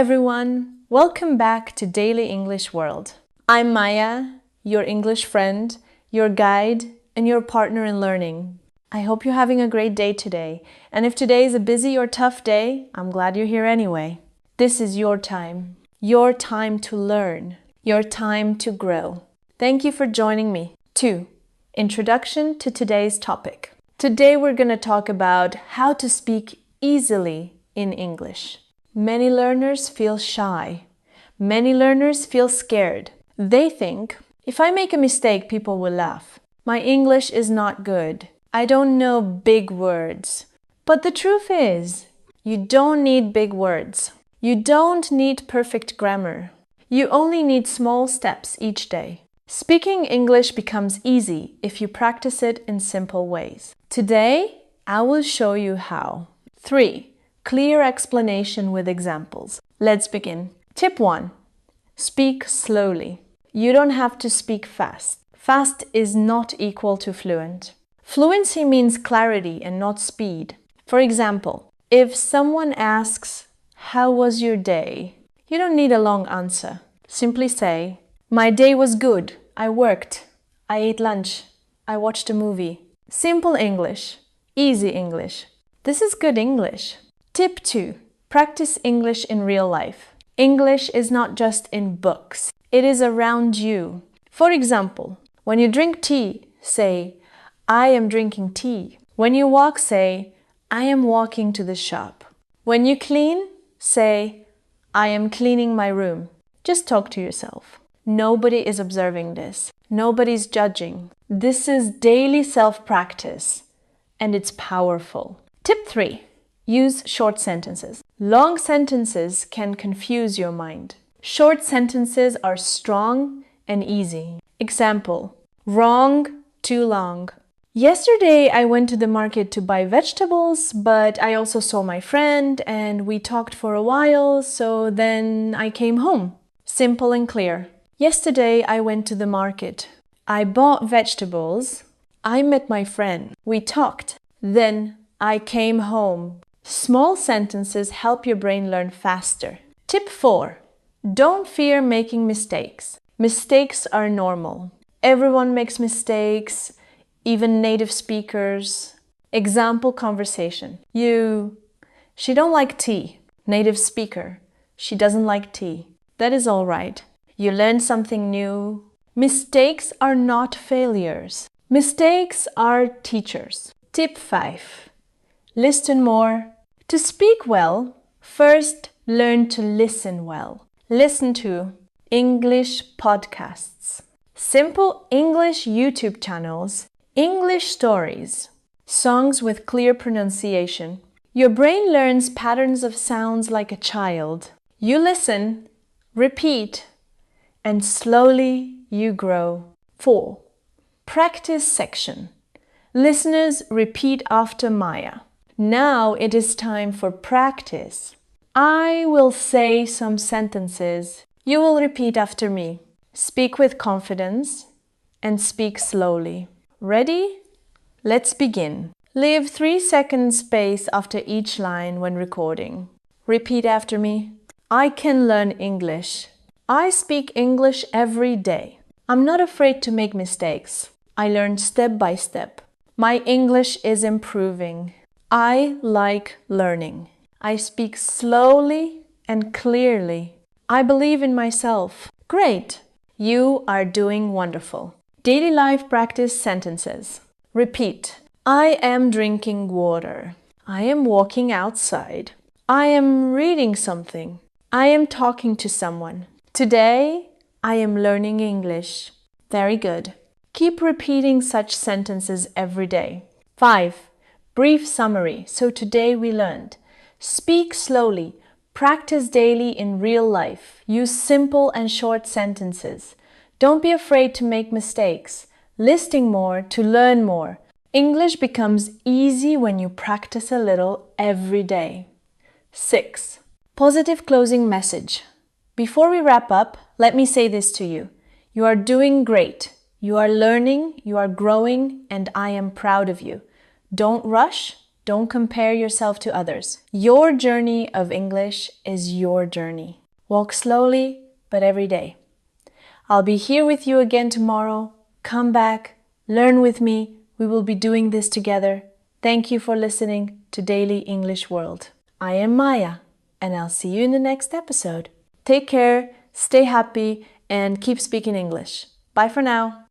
everyone, welcome back to Daily English World. I'm Maya, your English friend, your guide, and your partner in learning. I hope you're having a great day today, and if today is a busy or tough day, I'm glad you're here anyway. This is your time to learn, your time to grow. Thank you for joining me. 2. Introduction to today's topic. Today we're going to talk about how to speak easily in English. Many learners feel shy. Many learners feel scared. They think, if I make a mistake, people will laugh. My English is not good. I don't know big words. But the truth is, you don't need big words. You don't need perfect grammar. You only need small steps each day. Speaking English becomes easy if you practice it in simple ways. Today, I will show you how. 3. Clear explanation with examples. Let's begin. Tip 1. Speak slowly. You don't have to speak fast. Fast is not equal to fluent. Fluency means clarity and not speed. For example, if someone asks, "How was your day?" you don't need a long answer. Simply say, "My day was good. I worked. I ate lunch. I watched a movie." Simple English. Easy English. This is good English. Tip 2. Practice English in real life. English is not just in books. It is around you. For example, when you drink tea, say, "I am drinking tea." When you walk, say, "I am walking to the shop." When you clean, say, "I am cleaning my room." Just talk to yourself. Nobody is observing this. Nobody's judging. This is daily self-practice, and it's powerful. Tip 3. Use short sentences. Long sentences can confuse your mind. Short sentences are strong and easy. Example, wrong, too long. Yesterday I went to the market to buy vegetables, but I also saw my friend and we talked for a while, so then I came home. Simple and clear. Yesterday I went to the market. I bought vegetables. I met my friend. We talked. Then I came home. Small sentences help your brain learn faster. Tip 4. Don't fear making mistakes. Mistakes are normal. Everyone makes mistakes, even native speakers. Example conversation. She don't like tea. Native speaker. She doesn't like tea. That is all right. You learn something new. Mistakes are not failures. Mistakes are teachers. Tip 5. Listen more. To speak well, first learn to listen well. Listen to English podcasts, simple English YouTube channels, English stories, songs with clear pronunciation. Your brain learns patterns of sounds like a child. You listen, repeat, and slowly you grow. 4. Practice section. Listeners, repeat after Maya. Now it is time for practice. I will say some sentences. You will repeat after me. Speak with confidence and speak slowly. Ready? Let's begin. Leave 3 seconds space after each line when recording. Repeat after me. I can learn English. I speak English every day. I'm not afraid to make mistakes. I learn step by step. My English is improving. I like learning. I speak slowly and clearly. I believe in myself. Great! You are doing wonderful. Daily life practice sentences. Repeat. I am drinking water. I am walking outside. I am reading something. I am talking to someone. Today, I am learning English. Very good. Keep repeating such sentences every day. 5. Brief summary. So today we learned. Speak slowly. Practice daily in real life. Use simple and short sentences. Don't be afraid to make mistakes. Listening more to learn more. English becomes easy when you practice a little every day. 6. Positive closing message. Before we wrap up, let me say this to you. You are doing great. You are learning, you are growing, and I am proud of you. Don't rush, Don't compare yourself to others. Your journey of English is your journey. Walk slowly, but every day. I'll be here with you again tomorrow. Come back, learn with me. We will be doing this together. Thank you for listening to Daily English World. I am Maya, and I'll see you in the next episode. Take care, stay happy, and keep speaking English. Bye for now.